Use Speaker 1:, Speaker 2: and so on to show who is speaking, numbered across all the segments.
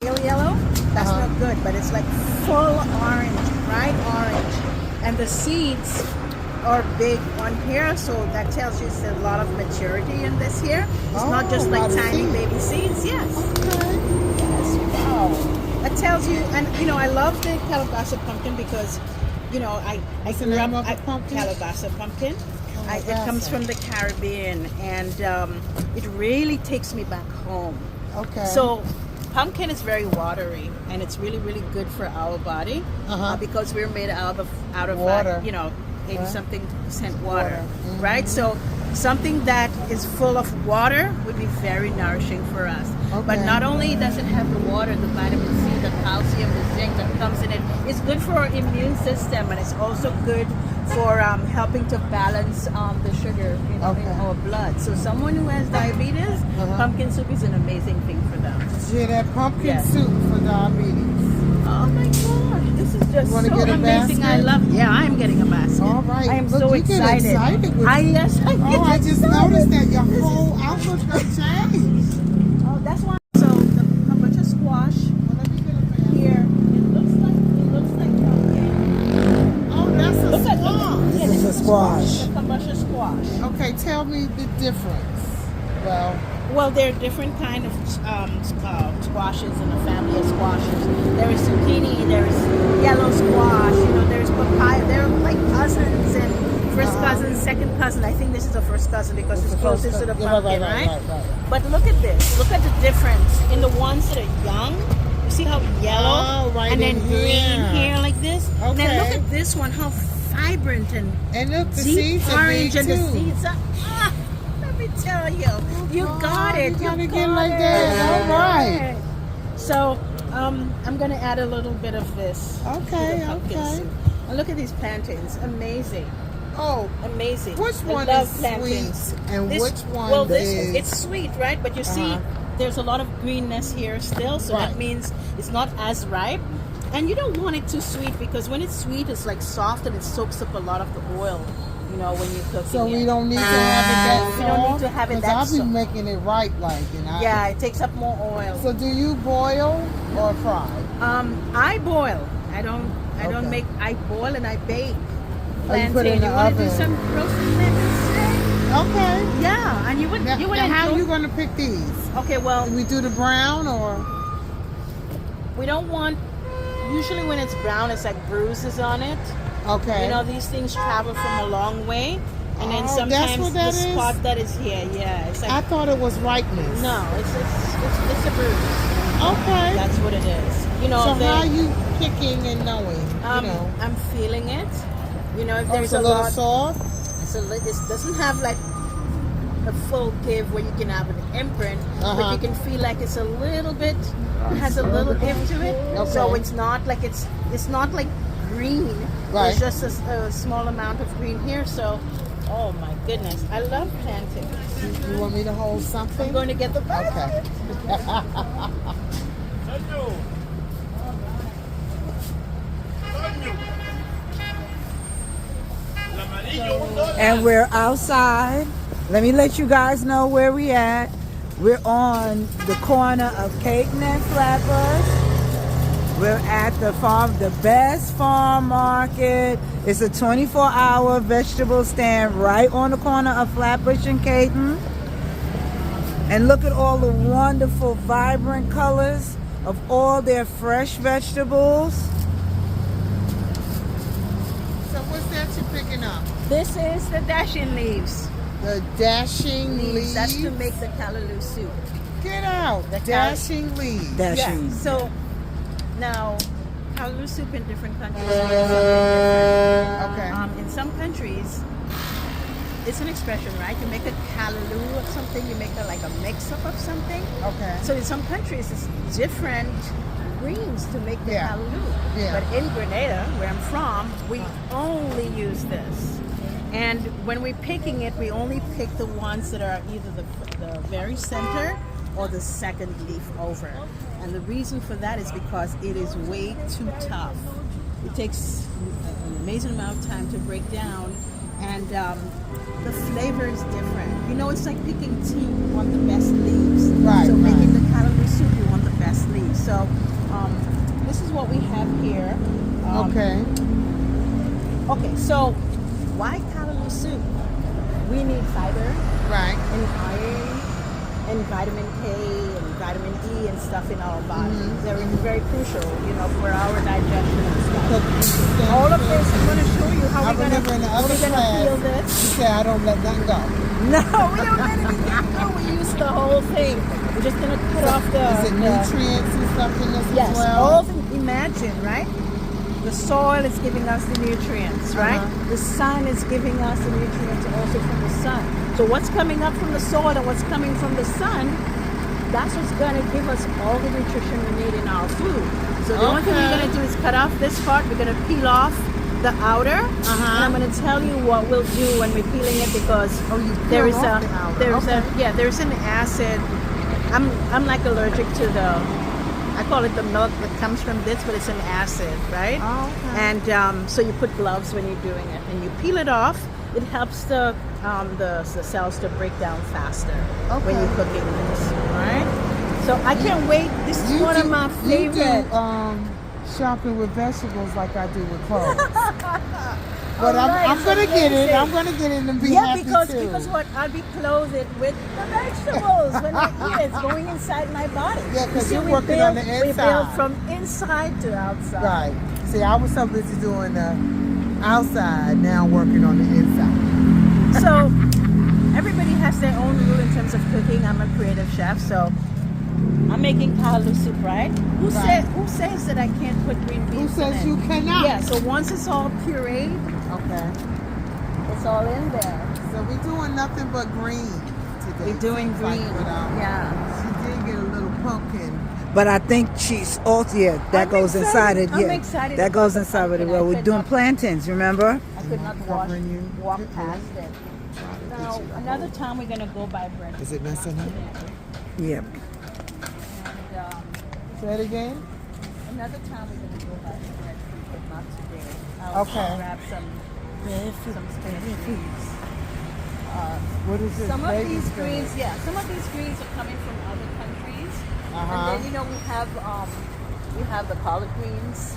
Speaker 1: pale yellow, that's not good, but it's like full orange, bright orange. And the seeds are big on here, so that tells you it's a lot of maturity in this here. It's not just like tiny baby seeds. Yes.
Speaker 2: Okay.
Speaker 1: Yes. Wow. That tells you, and I love the Calabasas pumpkin because, I grew up
Speaker 2: pumpkin?
Speaker 1: Calabasas pumpkin. It comes from the Caribbean, and it really takes me back home.
Speaker 2: Okay.
Speaker 1: So pumpkin is very watery, and it's really, really good for our body because we're made out of
Speaker 2: water.
Speaker 1: 80-something% water, right? So something that is full of water would be very nourishing for us.
Speaker 2: Okay.
Speaker 1: But not only does it have the water, the vitamin C, the calcium, the zinc that comes in it, it's good for our immune system, and it's also good for helping to balance the sugar in our blood. So someone who has diabetes, pumpkin soup is an amazing thing for them.
Speaker 2: Yeah, that pumpkin soup for diabetes.
Speaker 1: Oh my gosh, this is just so amazing.
Speaker 2: Basket?
Speaker 1: I love it. Yeah, I'm getting a basket.
Speaker 2: All right.
Speaker 1: I am
Speaker 2: Look,
Speaker 1: so
Speaker 2: you get
Speaker 1: excited. Yes, I get
Speaker 2: I just
Speaker 1: excited.
Speaker 2: noticed that your whole outlook has changed.
Speaker 1: Oh, that's why. So the kombucha squash here, it looks like pumpkin.
Speaker 2: Oh, that's a squash.
Speaker 1: This
Speaker 3: is a squash.
Speaker 1: The kombucha squash.
Speaker 2: Okay, tell me the difference.
Speaker 1: Well, there are different kind of squashes in a family of squashes. There is zucchini, there is yellow squash, there's papaya. They're like cousins and first cousin, second cousin. I think this is the first cousin because it's closest to the pumpkin, right? But look at this. Look at the difference in the ones that are young. You see how yellow and then green here like this?
Speaker 2: Okay.
Speaker 1: And then look at this one, how vibrant and
Speaker 2: look, the
Speaker 1: deep
Speaker 2: seeds
Speaker 1: orange,
Speaker 2: are
Speaker 1: and
Speaker 2: big
Speaker 1: the
Speaker 2: too.
Speaker 1: seeds are. Let me tell you, you got it.
Speaker 2: You gotta
Speaker 1: You
Speaker 2: get
Speaker 1: got
Speaker 2: like
Speaker 1: it.
Speaker 2: that. All right.
Speaker 1: So I'm gonna add a little bit of this.
Speaker 2: Okay,
Speaker 1: to the pumpkin
Speaker 2: okay.
Speaker 1: soup. And look at these plantains, amazing.
Speaker 2: Oh,
Speaker 1: Amazing.
Speaker 2: which one
Speaker 1: I love
Speaker 2: is
Speaker 1: plantains.
Speaker 2: sweet and which one
Speaker 1: well, this
Speaker 2: is...
Speaker 1: it's sweet, right? But you see, there's a lot of greenness here still, so that means it's not as ripe. And you don't want it too sweet because when it's sweet, it's like soft and it soaks up a lot of the oil. When you cook it.
Speaker 2: So we don't need to have it that soft?
Speaker 1: We don't need to have it that
Speaker 2: I'll be
Speaker 1: soft.
Speaker 2: making it right,
Speaker 1: Yeah, it takes up more oil.
Speaker 2: So do you boil or fry?
Speaker 1: I boil. I don't make. I boil and I bake.
Speaker 2: You put it in the
Speaker 1: want to
Speaker 2: oven.
Speaker 1: do some roasted plantains?
Speaker 2: Okay.
Speaker 1: Yeah, and you would.
Speaker 2: Now, how are you going to pick these?
Speaker 1: Okay, well,
Speaker 2: Do we do the brown or?
Speaker 1: we don't want. Usually, when it's brown, it's like bruises on it.
Speaker 2: Okay.
Speaker 1: These things travel from a long way, and then
Speaker 2: Oh, that's
Speaker 1: sometimes
Speaker 2: what that
Speaker 1: the
Speaker 2: is?
Speaker 1: spot that is here, yeah, it's like
Speaker 2: I thought it was ripeness.
Speaker 1: no, it's a bruise.
Speaker 2: Okay.
Speaker 1: That's what it is.
Speaker 2: So how are you picking and knowing?
Speaker 1: I'm feeling it. If
Speaker 2: It's
Speaker 1: there's
Speaker 2: a
Speaker 1: a
Speaker 2: little
Speaker 1: lot,
Speaker 2: soft.
Speaker 1: this doesn't have like a full give where you can have an imprint, but you can feel like it's a little bit. It has a little give to it, so it's not like it's not like green.
Speaker 2: Right.
Speaker 1: It's just a small amount of green here. So, oh my goodness, I love plantains.
Speaker 2: You want me to hold something?
Speaker 1: I'm going to get the basket.
Speaker 3: And we're outside. Let me let you guys know where we at. We're on the corner of Caton and Flatbush. We're at the best farm market. It's a 24-hour vegetable stand right on the corner of Flatbush and Caton. And look at all the wonderful, vibrant colors of all their fresh vegetables.
Speaker 2: So what's that you're picking up?
Speaker 1: This is the dashing leaves.
Speaker 2: The dashing leaves.
Speaker 1: That's to make the callaloo soup.
Speaker 2: Get out. The dashing leaves.
Speaker 3: Dashing.
Speaker 1: Yeah. So now, callaloo soup in different countries means something different.
Speaker 2: Okay.
Speaker 1: In some countries, it's an expression, right? You make a callaloo of something. You make a mix-up of something.
Speaker 2: Okay.
Speaker 1: So in some countries, it's different greens to make the callaloo.
Speaker 2: Yeah.
Speaker 1: But in Grenada, where I'm from, we only use this. And when we're picking it, we only pick the ones that are either the very center or the second leaf over. And the reason for that is because it is way too tough. It takes an amazing amount of time to break down, and the flavor is different. It's like picking tea. You want the best leaves.
Speaker 2: Right.
Speaker 1: So making the callaloo soup, you want the best last leaf. So this is what we have here.
Speaker 2: Okay.
Speaker 1: Okay, so why callaloo soup? We need fiber
Speaker 2: Right.
Speaker 1: and iron and vitamin K and vitamin E and stuff in our bodies. They're very crucial, you know, for our digestion and stuff. All of this, I'm going to show you how
Speaker 2: I
Speaker 1: we're going
Speaker 2: remember in the other
Speaker 1: to peel
Speaker 2: class,
Speaker 1: this.
Speaker 2: you said I don't let nothing go.
Speaker 1: No, we don't let anything go. We use the whole thing. We're just going to cut off the...
Speaker 2: Is it nutrients and stuff in this
Speaker 1: Yes,
Speaker 2: as well?
Speaker 1: all the, imagine, right? The soil is giving us the nutrients, right? The sun is giving us the nutrients also from the sun. So what's coming up from the soil and what's coming from the sun, that's what's going to give us all the nutrition we need in our food. So the only thing we're going to do is cut off this part. We're going to peel off the outer, and I'm going to tell you what we'll do when we're peeling it, because there is there's an acid. I'm like allergic to I call it the milk that comes from this, but it's an acid, right?
Speaker 2: Oh, okay.
Speaker 1: And so you put gloves when you're doing it, and you peel it off. It helps the cells to break down faster when you're cooking this, right? So I can't wait. This is one of my favorite.
Speaker 2: You do shopping with vegetables like I do with clothes. But I'm gonna get it. I'm gonna get it and be happy too.
Speaker 1: Because what I'll be clothed with the vegetables when I eat it. It's going inside my body.
Speaker 2: Yeah, because
Speaker 1: You
Speaker 2: you're
Speaker 1: see,
Speaker 2: working on the inside.
Speaker 1: We build from inside to outside.
Speaker 2: Right. See, I was so busy doing the outside, now working on the inside.
Speaker 1: So everybody has their own rule in terms of cooking. I'm a creative chef, so I'm making callaloo soup, right? Who says that I can't put green beans
Speaker 2: Who says
Speaker 1: in
Speaker 2: you
Speaker 1: it?
Speaker 2: cannot?
Speaker 1: Yeah, so once it's all pureed,
Speaker 2: Okay.
Speaker 1: it's all in there.
Speaker 2: So we're doing nothing but green today.
Speaker 1: We're doing
Speaker 2: Seems
Speaker 1: green.
Speaker 2: Like
Speaker 1: Yeah.
Speaker 2: she did get a little pumpkin.
Speaker 3: But I think she's also, that
Speaker 1: I'm
Speaker 3: goes
Speaker 1: excited.
Speaker 3: inside it.
Speaker 1: I'm
Speaker 3: Yeah,
Speaker 1: excited
Speaker 3: that
Speaker 1: about
Speaker 3: goes
Speaker 1: the
Speaker 3: inside of it.
Speaker 1: pumpkin.
Speaker 3: Well,
Speaker 1: I
Speaker 3: we're
Speaker 1: could
Speaker 3: doing
Speaker 1: not-
Speaker 3: plantains, remember?
Speaker 1: I could not
Speaker 2: Covering you.
Speaker 1: walk past it. Now, another time we're going to go buy bread.
Speaker 2: Is it messing up?
Speaker 3: Yep.
Speaker 1: And,
Speaker 2: Say it again.
Speaker 1: another time we're going to go buy bread, but not today.
Speaker 2: Okay.
Speaker 1: Grab some spinach greens.
Speaker 2: What is this?
Speaker 1: Some of
Speaker 2: Baby
Speaker 1: these
Speaker 2: spinach?
Speaker 1: greens, some of these greens are coming from other countries.
Speaker 2: Uh-huh.
Speaker 1: And then, you know, we have the collard greens.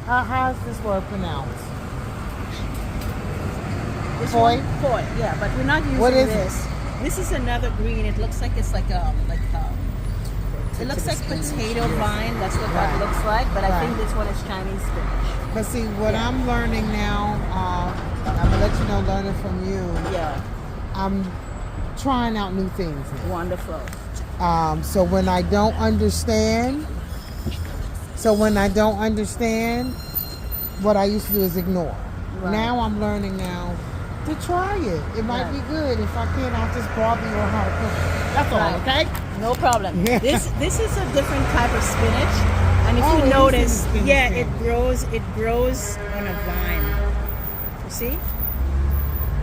Speaker 2: How's this word pronounced?
Speaker 1: This
Speaker 2: Poi?
Speaker 1: one? Poi, yeah, but we're not using
Speaker 2: What is
Speaker 1: this. This is another green. It looks like it's it looks like potato vine. That's what that
Speaker 2: Right.
Speaker 1: looks like. But I
Speaker 2: Right.
Speaker 1: think this one is Chinese spinach.
Speaker 2: But see, what I'm learning now, I'm gonna let you know, learning from you.
Speaker 1: Yeah,
Speaker 2: I'm trying out new things now.
Speaker 1: wonderful.
Speaker 2: So when I don't understand, what I used to do is ignore.
Speaker 1: Right.
Speaker 2: Now I'm learning now to try it. It might
Speaker 1: Right.
Speaker 2: be good. If I can't, I'll just bother you on how to cook it. That's all,
Speaker 1: Right.
Speaker 2: okay?
Speaker 1: No problem.
Speaker 2: Yeah.
Speaker 1: This is a different type of spinach, and if
Speaker 2: Oh, it
Speaker 1: you
Speaker 2: is
Speaker 1: notice,
Speaker 2: in spinach
Speaker 1: yeah,
Speaker 2: now.
Speaker 1: it grows on a vine. You see?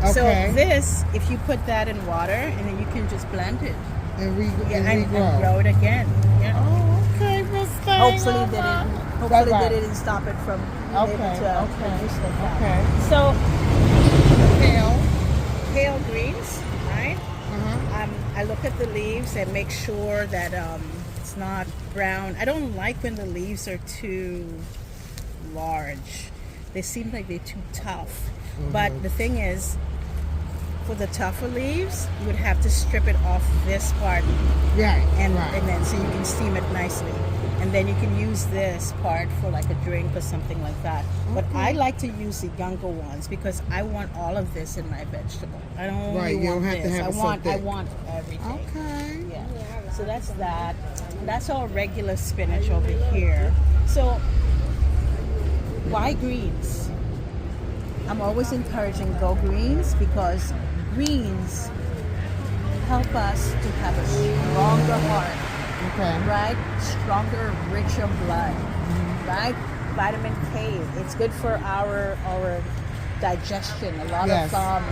Speaker 2: Okay.
Speaker 1: So this, if you put that in water, and then you can just blend it,
Speaker 2: and
Speaker 1: and
Speaker 2: regrow.
Speaker 1: grow it again. Yeah.
Speaker 2: Oh, okay, Miss Thing.
Speaker 1: Hopefully they
Speaker 2: Right.
Speaker 1: didn't stop it from being able to produce like that.
Speaker 2: Okay.
Speaker 1: So
Speaker 2: Kale.
Speaker 1: pale greens, right?
Speaker 2: Uh-huh.
Speaker 1: I look at the leaves and make sure that it's not brown. I don't like when the leaves are too large. They seem like they're too tough. But the thing is, for the tougher leaves, you would have to strip it off this part,
Speaker 2: Right.
Speaker 1: and
Speaker 2: right.
Speaker 1: then so you can steam it nicely, and then you can use this part for like a drink or something like that. But I like to use the younger ones because I want all of this in my vegetable. I don't only
Speaker 2: Right, you
Speaker 1: want
Speaker 2: don't have to
Speaker 1: this.
Speaker 2: have it so
Speaker 1: I
Speaker 2: thick.
Speaker 1: want everything.
Speaker 2: Okay.
Speaker 1: Yeah. So that's that. That's all regular spinach over here. So why greens? I'm always encouraging go greens because greens help us to have a stronger heart,
Speaker 2: Okay.
Speaker 1: right? Stronger, richer blood, right? Vitamin K. It's good for our digestion. A lot
Speaker 2: Yes.
Speaker 1: of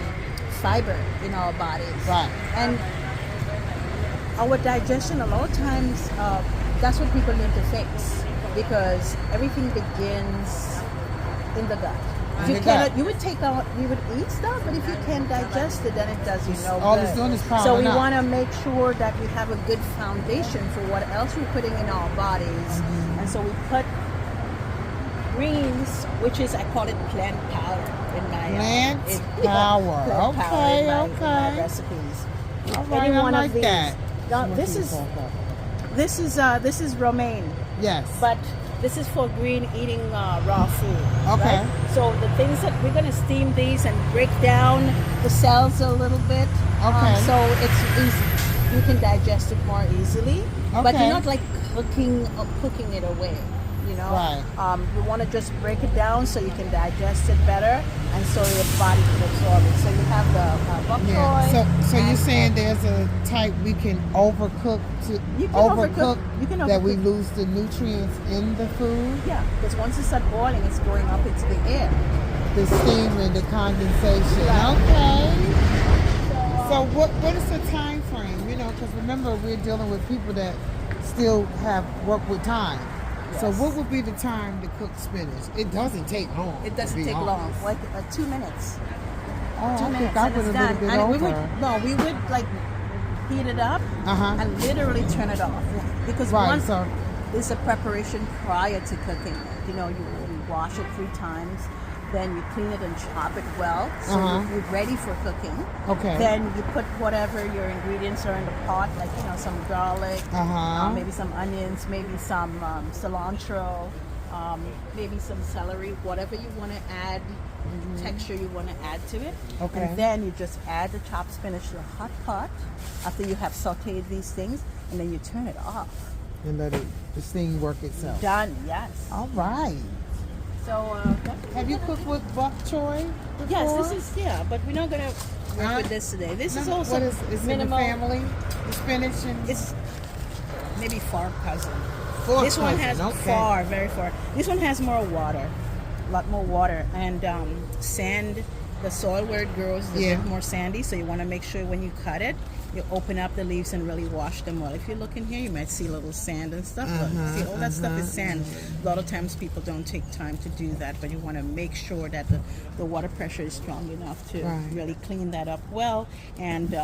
Speaker 1: fiber in our bodies.
Speaker 2: Right.
Speaker 1: And our digestion, a lot of times, that's what people need to fix because everything begins in the gut. If you cannot, you would eat stuff, but if you can't digest it, then it does you no
Speaker 2: All
Speaker 1: good.
Speaker 2: it's doing is piling
Speaker 1: So we
Speaker 2: up.
Speaker 1: want to make sure that we have a good foundation for what else we're putting in our bodies.
Speaker 2: Mm-hmm.
Speaker 1: And so we put greens, which is, I call it plant power in my
Speaker 2: Plant
Speaker 1: plant
Speaker 2: power.
Speaker 1: power in my
Speaker 2: Okay.
Speaker 1: recipes.
Speaker 2: All right,
Speaker 1: Any
Speaker 2: I
Speaker 1: one
Speaker 2: like
Speaker 1: of these.
Speaker 2: that.
Speaker 1: Now, this is romaine,
Speaker 2: Yes.
Speaker 1: but this is for green eating raw food.
Speaker 2: Okay.
Speaker 1: Right? So the things that we're gonna steam these and break down the cells a little bit.
Speaker 2: Okay.
Speaker 1: So it's easy. You can digest it more easily, but
Speaker 2: Okay.
Speaker 1: you're not like cooking it away. You know.
Speaker 2: Right.
Speaker 1: You want to just break it down so you can digest it better, and so your body can absorb it. So you have the bok choy.
Speaker 2: Yeah. So you're
Speaker 1: and-
Speaker 2: saying there's a type we can overcook
Speaker 1: You can
Speaker 2: overcook
Speaker 1: You can
Speaker 2: that we
Speaker 1: overcook.
Speaker 2: lose the nutrients in the food,
Speaker 1: Yeah, because once it starts boiling, it's going up into the air.
Speaker 2: the steam and the condensation.
Speaker 1: Right.
Speaker 2: Okay. So what is the time frame? You know, because remember we're dealing with people that still have work with time. So
Speaker 1: Yes.
Speaker 2: what would be the time to cook spinach? It doesn't take long.
Speaker 1: It doesn't
Speaker 2: to be
Speaker 1: take
Speaker 2: honest.
Speaker 1: long, like 2 minutes.
Speaker 2: Oh,
Speaker 1: 2
Speaker 2: I
Speaker 1: minutes,
Speaker 2: think I
Speaker 1: and
Speaker 2: went
Speaker 1: it's
Speaker 2: a little
Speaker 1: done.
Speaker 2: bit
Speaker 1: And
Speaker 2: over.
Speaker 1: we would like heat it up
Speaker 2: Uh-huh.
Speaker 1: and literally turn it off because
Speaker 2: Right,
Speaker 1: once
Speaker 2: so
Speaker 1: there's a preparation prior to cooking it. You know, you wash it 3 times, then you clean it and chop it well, so you're ready for cooking.
Speaker 2: okay.
Speaker 1: Then you put whatever your ingredients are in the pot, like some garlic, maybe some onions, maybe some cilantro, maybe some celery, whatever you want to add, texture you want to add to it.
Speaker 2: Okay.
Speaker 1: And then you just add the chopped spinach to the hot pot after you have sauteed these things, and then you turn it off.
Speaker 2: And let the steam work itself.
Speaker 1: Done. Yes.
Speaker 2: All right.
Speaker 1: So
Speaker 2: Have you cooked with bok choy before?
Speaker 1: yes, this is but we're not gonna work with this today. This is also
Speaker 2: what is
Speaker 1: minimal.
Speaker 2: in the family? The spinach and
Speaker 1: It's maybe far cousin.
Speaker 2: Fourth
Speaker 1: This one has
Speaker 2: cousin, okay.
Speaker 1: far, very far. This one has more water, a lot more water, and sand. The soil where it grows is a bit more sandy, so you want to make sure when you cut it, you open up the leaves and really wash them well. If you look in here, you might see a little sand and stuff. But see, all that stuff is sand. A lot of times people don't take time to do that, but you want to make sure that the water pressure is strong enough to really clean that up well. And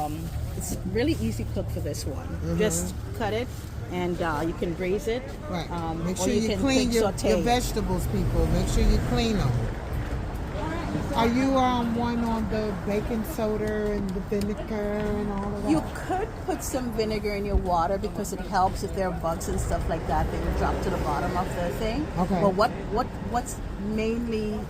Speaker 1: it's really easy cook for this one. Just cut it, and you can braise it.
Speaker 2: Right. Make
Speaker 1: or
Speaker 2: sure you
Speaker 1: can
Speaker 2: clean your
Speaker 1: saute.
Speaker 2: vegetables, people. Make sure you clean them. Are you one on the baking soda and the vinegar and all of that?
Speaker 1: You could put some vinegar in your water because it helps if there are bugs and stuff like that. They will drop to the bottom of the thing.
Speaker 2: Okay.
Speaker 1: But what's mainly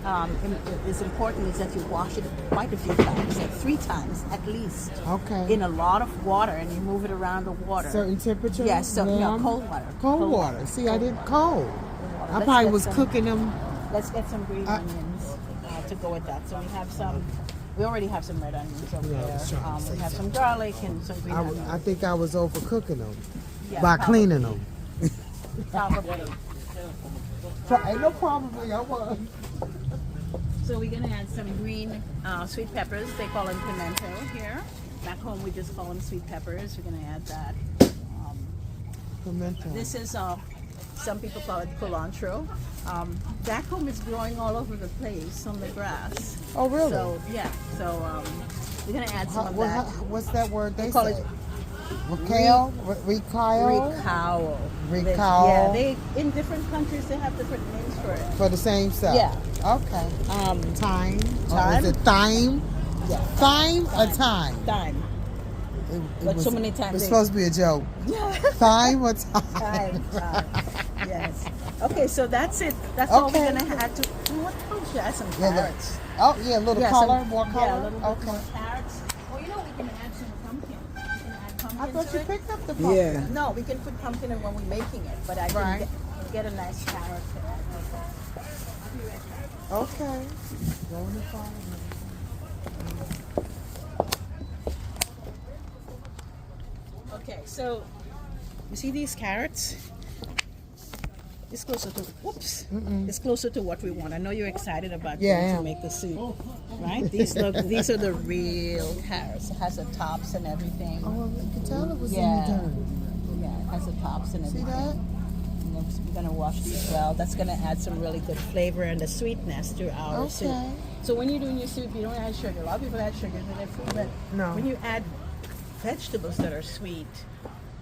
Speaker 1: is important is that you wash it quite a few times, like 3 times at least.
Speaker 2: Okay.
Speaker 1: In a lot of water, and you move it around the water.
Speaker 2: Certain temperature?
Speaker 1: Yes. So
Speaker 2: Warm?
Speaker 1: cold water.
Speaker 2: Cold water. See, I didn't cold. I
Speaker 1: Let's
Speaker 2: probably
Speaker 1: get
Speaker 2: was
Speaker 1: some-
Speaker 2: cooking them.
Speaker 1: Let's get some green onions to go with that. So we have some. We already have some red onions over
Speaker 2: Yeah, I was trying to
Speaker 1: there.
Speaker 2: say
Speaker 1: We have some
Speaker 2: something.
Speaker 1: garlic and some green onions.
Speaker 2: I think I was overcooking them
Speaker 1: Yeah,
Speaker 2: by
Speaker 1: probably.
Speaker 2: cleaning them.
Speaker 1: Probably.
Speaker 2: Ain't no probably, I was.
Speaker 1: So we're gonna add some green sweet peppers. They call them pimento here. Back home we just call them sweet peppers. We're gonna add that.
Speaker 2: Pimento.
Speaker 1: This is some people call it cilantro. Back home it's growing all over the place on the grass.
Speaker 2: Oh, really?
Speaker 1: So yeah. So we're gonna add some of that.
Speaker 2: What's that word they
Speaker 1: call
Speaker 2: say?
Speaker 1: it
Speaker 2: Ricao? Ricao?
Speaker 1: Ricao.
Speaker 2: Ricao.
Speaker 1: Yeah, they in different countries they have different names for it.
Speaker 2: For the same stuff?
Speaker 1: Yeah.
Speaker 2: Okay. Thyme? Or
Speaker 1: Thyme?
Speaker 2: is it thyme?
Speaker 1: Yeah.
Speaker 2: Thyme or thyme?
Speaker 1: Thyme. But so many times
Speaker 2: It's
Speaker 1: they-
Speaker 2: supposed to be a joke. Thyme or thyme?
Speaker 1: Time. Yes. Okay, so that's it. That's all
Speaker 2: Okay.
Speaker 1: we're gonna add to. What else? Add some
Speaker 2: Yeah,
Speaker 1: carrots.
Speaker 2: Oh, yeah, a little
Speaker 1: Yeah,
Speaker 2: color,
Speaker 1: some-
Speaker 2: more color?
Speaker 1: Yeah, a little bit
Speaker 2: okay.
Speaker 1: more carrots. Well, we can add some pumpkin. We can add pumpkin
Speaker 2: I thought
Speaker 1: to
Speaker 2: you
Speaker 1: it.
Speaker 2: picked up the pumpkin.
Speaker 3: Yeah.
Speaker 1: No, we can put pumpkin in when we're making it, but I can
Speaker 2: Right.
Speaker 1: get a nice carrot to add with it. I'll be right back.
Speaker 2: Okay. Go in the fire.
Speaker 1: Okay, so you see these carrots? It's closer to it's closer to what we want. I know you're excited about
Speaker 2: Yeah, I
Speaker 1: going to
Speaker 2: am.
Speaker 1: make the soup, right? These are the real carrots. It has the tops and everything.
Speaker 2: Oh, well, you can tell it was
Speaker 1: Yeah.
Speaker 2: in the dirt.
Speaker 1: Yeah, it has the tops and
Speaker 2: See
Speaker 1: everything.
Speaker 2: that?
Speaker 1: And then we're gonna wash squashes as well. That's going to add some really good flavor and the sweetness to our soup.
Speaker 2: Okay.
Speaker 1: So when you're doing your soup, you don't add sugar. A lot of people add sugar to their food, but
Speaker 2: No.
Speaker 1: when you add vegetables that are sweet,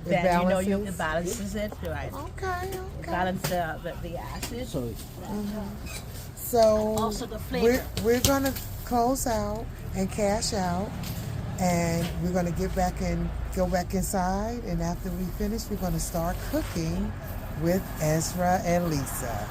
Speaker 2: It
Speaker 1: then you know
Speaker 2: balances?
Speaker 1: it balances it, right?
Speaker 2: Okay.
Speaker 1: Balance the acid.
Speaker 2: So
Speaker 1: Also the flavor.
Speaker 2: we're gonna close out and cash out, and we're gonna go back inside, and after we finish, we're gonna start cooking with Ezra and Lisa.